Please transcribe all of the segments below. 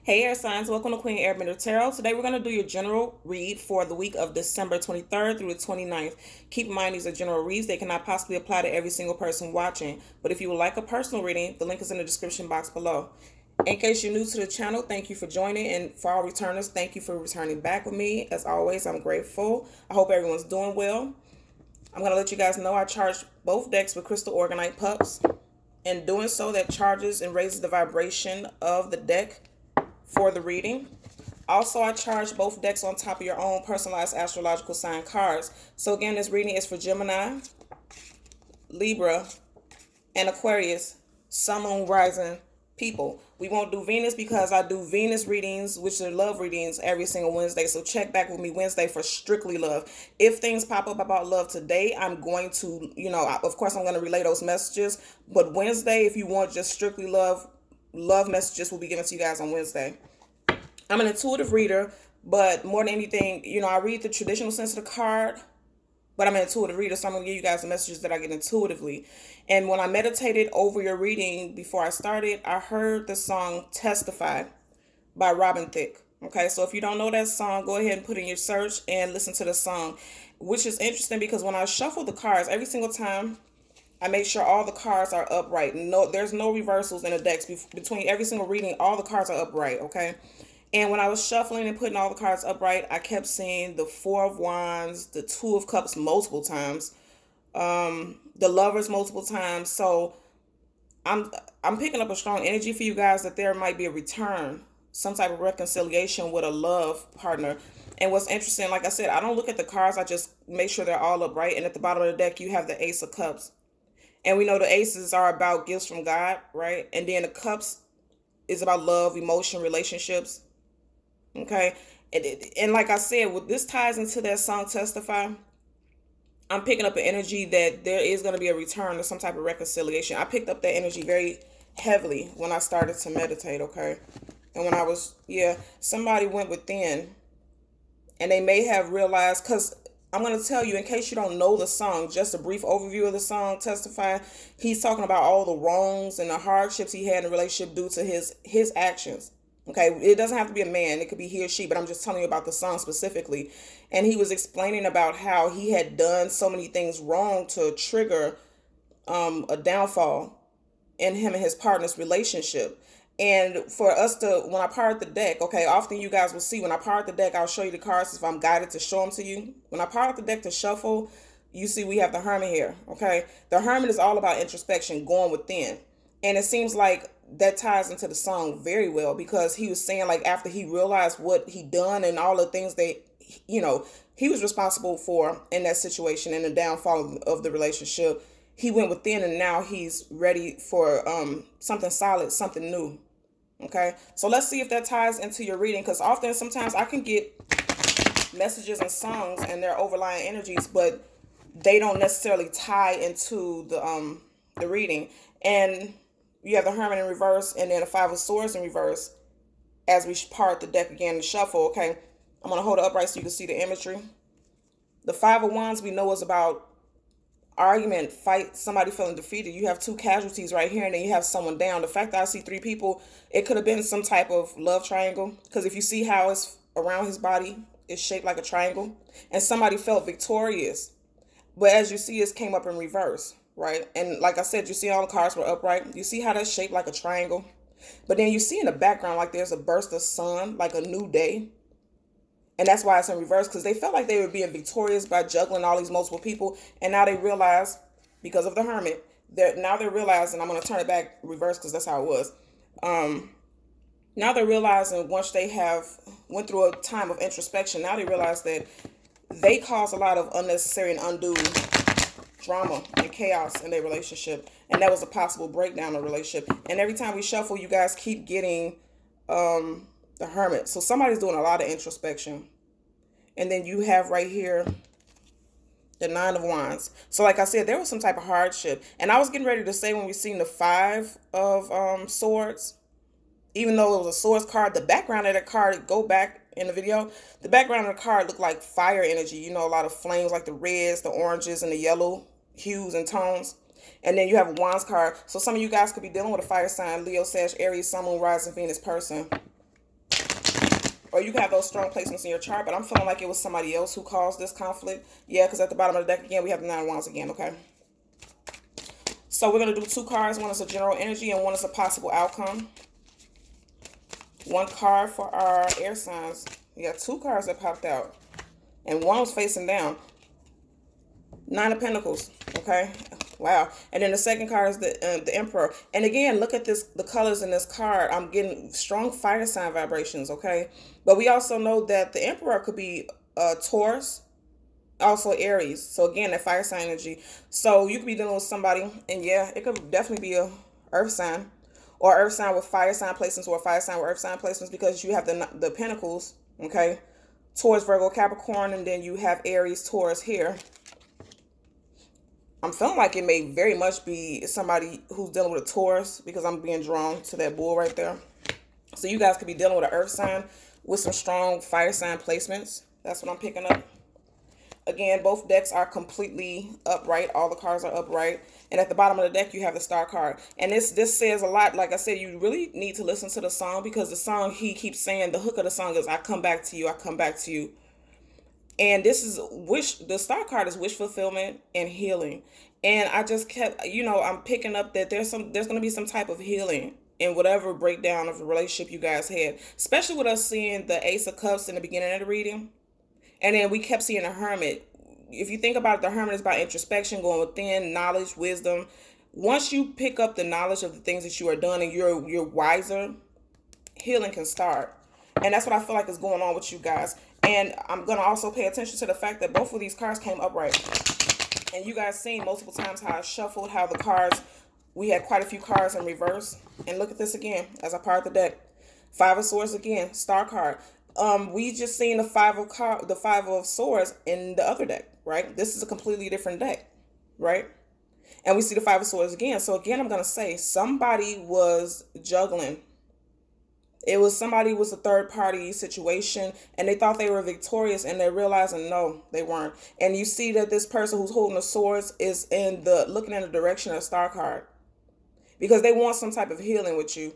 Hey air signs, welcome to Queen Airbender Tarot. Today we're going to do your general read for the week of December 23rd through the 29th. Keep in mind these are general reads. They cannot possibly apply to every single person watching. But if you would like a personal reading, the link is in the description box below. In case you're new to the channel, thank you for joining. And for all returners, thank you for returning back with me. As always, I'm grateful. I hope everyone's doing well. I'm going to let you guys know I charged both decks with crystal organite pups. In doing so, that charges and raises the vibration of the deck for the reading. Also, I charge both decks on top of your own personalized astrological sign cards. So again, this reading is for Gemini, Libra, and Aquarius, Sun, Moon, Rising people. We won't do Venus because I do Venus readings, which are love readings, every single Wednesday. So check back with me Wednesday for strictly love. If things pop up about love today, I'm going to, of course, I'm going to relay those messages. But Wednesday, if you want just strictly love messages will be given to you guys on Wednesday. I'm an intuitive reader, but more than anything, I read the traditional sense of the card, but I'm an intuitive reader, so I'm going to give you guys the messages that I get intuitively. And when I meditated over your reading before I started, I heard the song Testify by Robin Thicke. Okay, so if you don't know that song, go ahead and put in your search and listen to the song, which is interesting because when I shuffle the cards, every single time I make sure all the cards are upright. No, there's no reversals in the decks. Between every single reading, all the cards are upright, okay? And when I was shuffling and putting all the cards upright, I kept seeing the Four of Wands, the Two of Cups multiple times, the Lovers multiple times. So I'm picking up a strong energy for you guys that there might be a return, some type of reconciliation with a love partner. And what's interesting, like I said, I don't look at the cards. I just make sure they're all upright. And at the bottom of the deck, you have the Ace of Cups. And we know the aces are about gifts from God, right? And then the cups is about love, emotion, relationships. Okay. And like I said, with this ties into that song Testify, I'm picking up an energy that there is going to be a return to some type of reconciliation. I picked up that energy very heavily when I started to meditate, okay? And when I was, somebody went within and they may have realized, because I'm going to tell you, in case you don't know the song, just a brief overview of the song, Testify. He's talking about all the wrongs and the hardships he had in a relationship due to his actions. Okay, it doesn't have to be a man. It could be he or she, but I'm just telling you about the song specifically. And he was explaining about how he had done so many things wrong to trigger a downfall in him and his partner's relationship. And for us to, when I part the deck, okay, often you guys will see when I part the deck, I'll show you the cards if I'm guided to show them to you. When I part the deck to shuffle, you see we have the Hermit here, okay? The Hermit is all about introspection, going within. And it seems like that ties into the song very well because he was saying like after he realized what he done and all the things that, he was responsible for in that situation and the downfall of the relationship, he went within and now he's ready for something solid, something new. Okay, so let's see if that ties into your reading, because often sometimes I can get messages and songs and their overlying energies, but they don't necessarily tie into the reading. And you have the Hermit in reverse and then the Five of Swords in reverse as we part the deck again and shuffle. Okay, I'm going to hold it upright so you can see the imagery. The Five of Wands we know is about argument, fight, somebody feeling defeated. You have two casualties right here and then you have someone down. The fact that I see three people, it could have been some type of love triangle, because if you see how it's around his body, it's shaped like a triangle, and somebody felt victorious, but as you see, it came up in reverse, right? And like I said, you see all the cards were upright. You see how that's shaped like a triangle, but then you see in the background like there's a burst of sun, like a new day. And that's why it's in reverse, because they felt like they were being victorious by juggling all these multiple people. And now they realize, because of the Hermit, now they're realizing, I'm going to turn it back reverse because that's how it was. Now they're realizing once they have went through a time of introspection, now they realize that they caused a lot of unnecessary and undue drama and chaos in their relationship. And that was a possible breakdown of the relationship. And every time we shuffle, you guys keep getting the Hermit. So somebody's doing a lot of introspection. And then you have right here the Nine of Wands. So like I said, there was some type of hardship. And I was getting ready to say when we seen the Five of Swords, even though it was a Swords card, the background of that card, go back in the video, the background of the card looked like fire energy. A lot of flames like the reds, the oranges, and the yellow hues and tones. And then you have a Wands card. So some of you guys could be dealing with a fire sign, Leo, Sag, Aries, Sun, Moon, Rising, Venus person. or you can have those strong placements in your chart, but I'm feeling like it was somebody else who caused this conflict. Yeah, because at the bottom of the deck again, we have the Nine of Wands again, okay? So we're going to do 2 cards. One is a general energy and one is a possible outcome. 1 card for our air signs. We got 2 cards that popped out. And one was facing down. 9 of Pentacles, okay? Wow. And then the second card is the Emperor. And again, look at this, the colors in this card. I'm getting strong fire sign vibrations, okay? But we also know that the Emperor could be Taurus, also Aries. So again, that fire sign energy. So you could be dealing with somebody, and yeah, it could definitely be a earth sign, or earth sign with fire sign placements, or a fire sign with earth sign placements, because you have the Pentacles, okay? Taurus, Virgo, Capricorn, and then you have Aries, Taurus here. I'm feeling like it may very much be somebody who's dealing with a Taurus, because I'm being drawn to that bull right there. So you guys could be dealing with an earth sign with some strong fire sign placements. That's what I'm picking up. Again, both decks are completely upright. All the cards are upright. And at the bottom of the deck, you have the Star card. And this says a lot. Like I said, you really need to listen to the song, because the song, he keeps saying, the hook of the song is, I come back to you, I come back to you. And this is the Star card is wish fulfillment and healing. And I just kept, I'm picking up that there's going to be some type of healing in whatever breakdown of the relationship you guys had, especially with us seeing the Ace of Cups in the beginning of the reading. And then we kept seeing a Hermit. If you think about it, the Hermit is about introspection, going within, knowledge, wisdom. Once you pick up the knowledge of the things that you are doing and you're wiser, healing can start. And that's what I feel like is going on with you guys. And I'm going to also pay attention to the fact that both of these cards came upright. And you guys seen multiple times how I shuffled, how the cards, we had quite a few cards in reverse. And look at this again as I part the deck. 5 of Swords again, Star card. We just seen the 5 of Swords in the other deck, right? This is a completely different deck, right? And we see the 5 of Swords again. So again, I'm going to say somebody was juggling. It was somebody was a third party situation, and they thought they were victorious, and they're realizing no, they weren't. And you see that this person who's holding the swords is looking in the direction of the Star card, because they want some type of healing with you.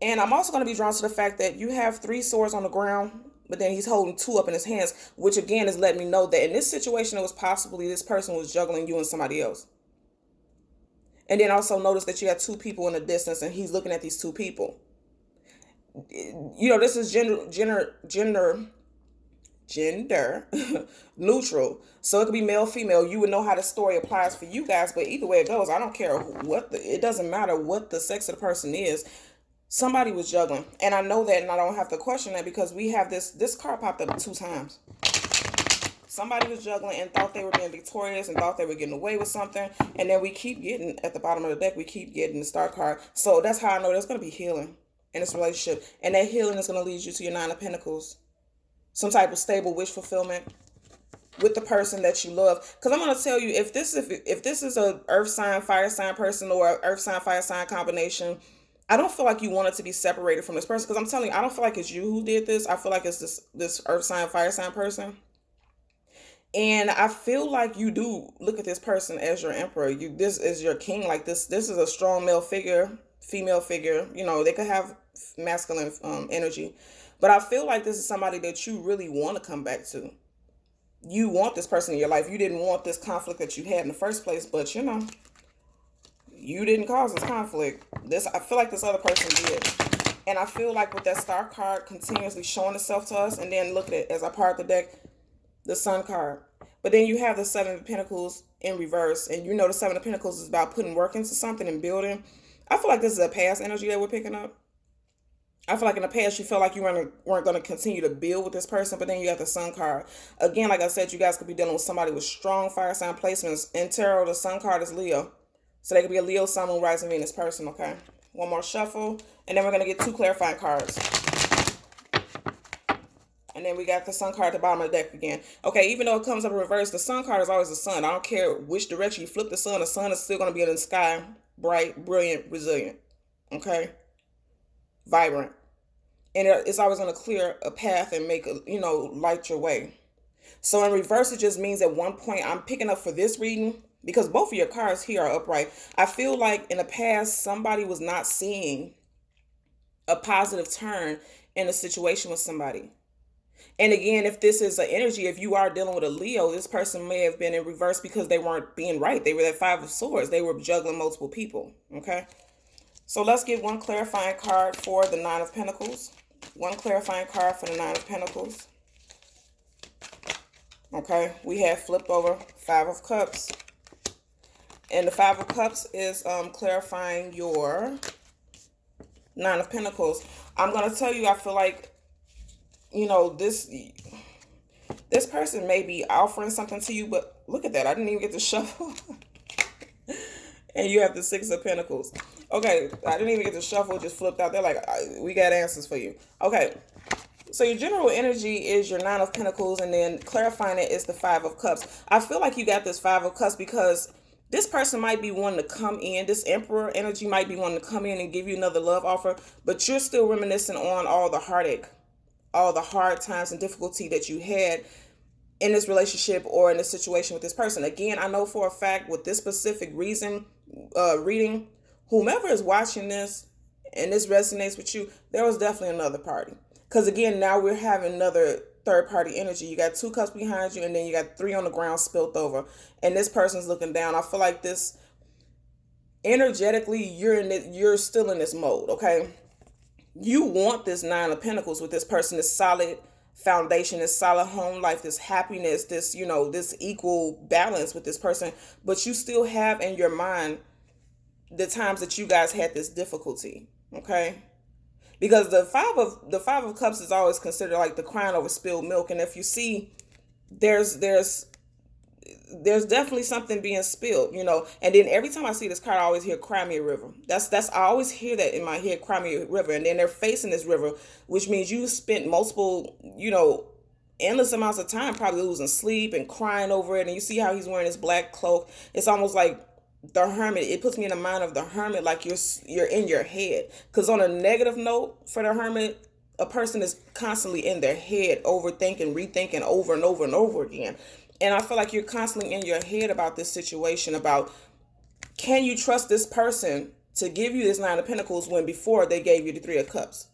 And I'm also going to be drawn to the fact that you have 3 swords on the ground, but then he's holding 2 up in his hands, which again is letting me know that in this situation, it was possibly this person was juggling you and somebody else. And then also notice that you have 2 people in the distance, and he's looking at these 2 people. This is gender neutral. So it could be male, female. You would know how the story applies for you guys, but either way it goes, I don't care it doesn't matter what the sex of the person is. Somebody was juggling. And I know that, and I don't have to question that, because we have this card popped up 2 times. Somebody was juggling and thought they were being victorious and thought they were getting away with something. And then we keep getting, at the bottom of the deck, we keep getting the Star card. So that's how I know there's going to be healing in this relationship. And that healing is going to lead you to your 9 of Pentacles. Some type of stable wish fulfillment with the person that you love. Because I'm going to tell you, if this is a earth sign, fire sign person, or earth sign, fire sign combination, I don't feel like you want it to be separated from this person. Because I'm telling you, I don't feel like it's you who did this. I feel like it's this earth sign, fire sign person. And I feel like you do look at this person as your emperor. This is your king. Like this is a strong male figure, female figure. They could have masculine energy. But I feel like this is somebody that you really want to come back to. You want this person in your life. You didn't want this conflict that you had in the first place, but you didn't cause this conflict. I feel like this other person did. And I feel like with that Star card continuously showing itself to us, and then look at it as I part the deck, the Sun card. But then you have the 7 of Pentacles in reverse, and the 7 of Pentacles is about putting work into something and building. I feel like this is a past energy that we're picking up. I feel like in the past you felt like you weren't going to continue to build with this person, but then you got the Sun card. Again, like I said, you guys could be dealing with somebody with strong fire sign placements. In tarot, the Sun card is Leo. So they could be a Leo, Sun, Moon, Rising, Venus person, okay? One more shuffle, and then we're going to get 2 clarifying cards. And then we got the Sun card at the bottom of the deck again. Okay, even though it comes up in reverse, the Sun card is always the sun. I don't care which direction you flip the sun is still going to be in the sky, bright, brilliant, resilient, okay? Vibrant. And it's always going to clear a path and make, light your way. So in reverse, it just means at one point, I'm picking up for this reading, because both of your cards here are upright. I feel like in the past, somebody was not seeing a positive turn in a situation with somebody. And again, if this is an energy, if you are dealing with a Leo, this person may have been in reverse because they weren't being right. They were that Five of Swords. They were juggling multiple people. Okay. So let's get one clarifying card for the Nine of Pentacles. One clarifying card for the Nine of Pentacles. Okay. We have flipped over Five of Cups. And the Five of Cups is clarifying your Nine of Pentacles. I'm going to tell you, I feel like, you know, this person may be offering something to you, but look at that. I didn't even get to shuffle. And you have the Six of Pentacles. Okay, I didn't even get to shuffle, just flipped out. They're like, we got answers for you. Okay, so your general energy is your Nine of Pentacles, and then clarifying it is the Five of Cups. I feel like you got this Five of Cups because this person might be wanting to come in. This Emperor energy might be wanting to come in and give you another love offer, but you're still reminiscing on all the heartache, all the hard times and difficulty that you had in this relationship or in this situation with this person. Again, I know for a fact with this specific reading, whomever is watching this and this resonates with you, there was definitely another party. Because again, now we're having another third party energy. You got 2 cups behind you, and then you got 3 on the ground spilt over, and this person's looking down. I feel like this energetically, you're still in this mode. Okay, you want this Nine of Pentacles with this person, this solid foundation, this solid home life, this happiness, this, you know, this equal balance with this person, but you still have in your mind the times that you guys had this difficulty. Okay, because the five of cups is always considered like the crying over spilled milk, and if you see, there's definitely something being spilled, you know. And then every time I see this card, I always hear "Cry Me a River." That's I always hear that in my head, "Cry Me a River." And then they're facing this river, which means you spent multiple, you know, endless amounts of time probably losing sleep and crying over it. And you see how he's wearing his black cloak. It's almost like the Hermit. It puts me in the mind of the Hermit, like you're in your head. Because on a negative note for the Hermit, a person is constantly in their head, overthinking, rethinking over and over and over again. And I feel like you're constantly in your head about this situation, about can you trust this person to give you this Nine of Pentacles when before they gave you the Three of Cups?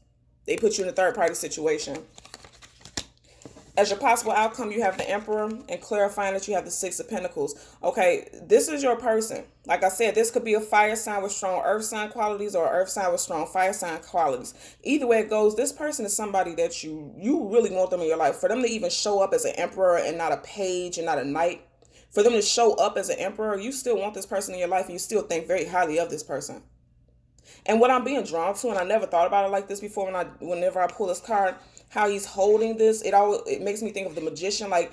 They put you in a third party situation. As your possible outcome, you have the Emperor, and clarifying that you have the Six of Pentacles. Okay, this is your person. Like I said, this could be a fire sign with strong earth sign qualities or an earth sign with strong fire sign qualities. Either way it goes, this person is somebody that you really want them in your life. For them to even show up as an Emperor and not a page and not a knight, for them to show up as an Emperor, you still want this person in your life, and you still think very highly of this person. And what I'm being drawn to, and I never thought about it like this before, whenever I pull this card, how he's holding this, it makes me think of the Magician. Like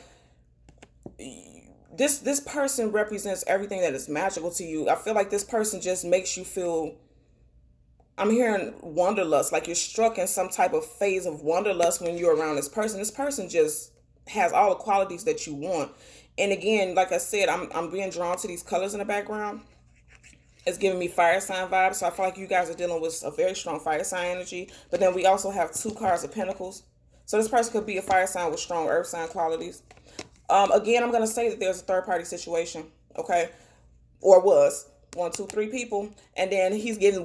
this person represents everything that is magical to you. I feel like this person just makes you feel, I'm hearing wanderlust, like you're struck in some type of phase of wanderlust when you're around this person. This person just has all the qualities that you want. And again, like I said, I'm being drawn to these colors in the background. It's giving me fire sign vibes. So I feel like you guys are dealing with a very strong fire sign energy. But then we also have 2 cards of Pentacles. So this person could be a fire sign with strong earth sign qualities. Again, I'm going to say that there's a third party situation. Okay. Or was 1, 2, 3 people. And then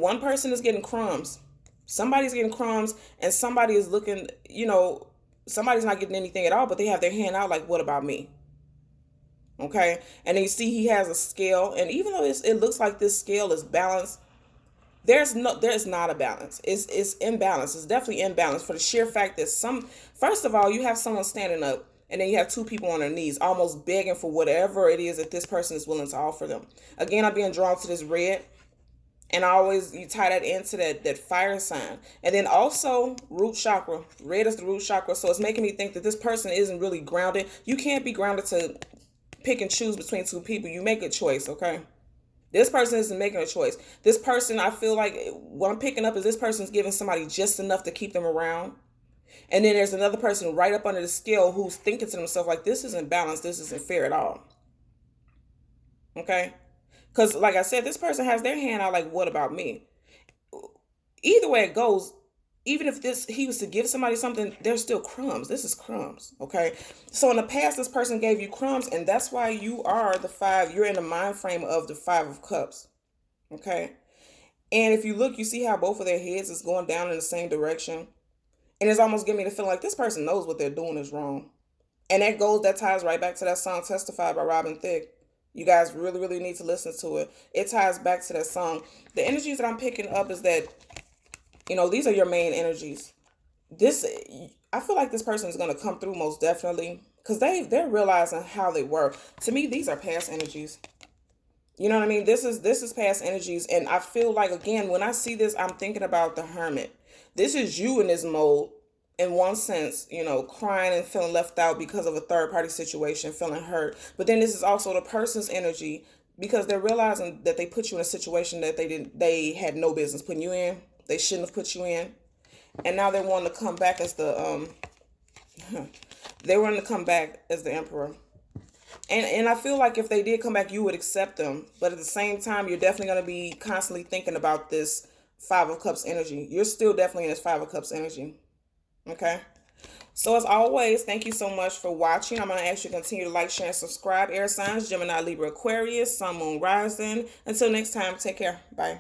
one person is getting crumbs. Somebody's getting crumbs, and somebody is looking, you know, somebody's not getting anything at all, but they have their hand out like, what about me? Okay, and then you see he has a scale, and even though it looks like this scale is balanced, there's not a balance. It's imbalance. It's definitely imbalance for the sheer fact that first of all, you have someone standing up, and then you have 2 people on their knees, almost begging for whatever it is that this person is willing to offer them. Again, I'm being drawn to this red, and you tie that into that fire sign, and then also root chakra. Red is the root chakra, so it's making me think that this person isn't really grounded. You can't be grounded to pick and choose between 2 people. You make a choice, okay? This person isn't making a choice. This person, I feel like what I'm picking up is this person's giving somebody just enough to keep them around. And then there's another person right up under the scale who's thinking to themselves like, this isn't balanced. This isn't fair at all. Okay? Because like I said, this person has their hand out like, what about me? Either way it goes, even if he was to give somebody something, there's still crumbs. This is crumbs, okay? So in the past, this person gave you crumbs, and that's why you are you're in the mind frame of the 5 of Cups, okay? And if you look, you see how both of their heads is going down in the same direction. And it's almost giving me the feeling like this person knows what they're doing is wrong. And that ties right back to that song Testify by Robin Thicke. You guys really, really need to listen to it. It ties back to that song. The energies that I'm picking up is that, these are your main energies. I feel like this person is going to come through most definitely because they're realizing how they work. To me, these are past energies. You know what I mean? This is past energies, and I feel like, again, when I see this, I'm thinking about the Hermit. This is you in this mode, in one sense, crying and feeling left out because of a third party situation, feeling hurt. But then this is also the person's energy because they're realizing that they put you in a situation that they had no business putting you in. They shouldn't have put you in, and now they want to come back as the they want to come back as the Emperor. And I feel like if they did come back, you would accept them. But at the same time, you're definitely going to be constantly thinking about this Five of Cups energy. You're still definitely in this Five of Cups energy. Okay? So as always, thank you so much for watching. I'm going to ask you to continue to like, share, and subscribe. Air signs, Gemini, Libra, Aquarius, Sun, Moon, Rising. Until next time, take care. Bye.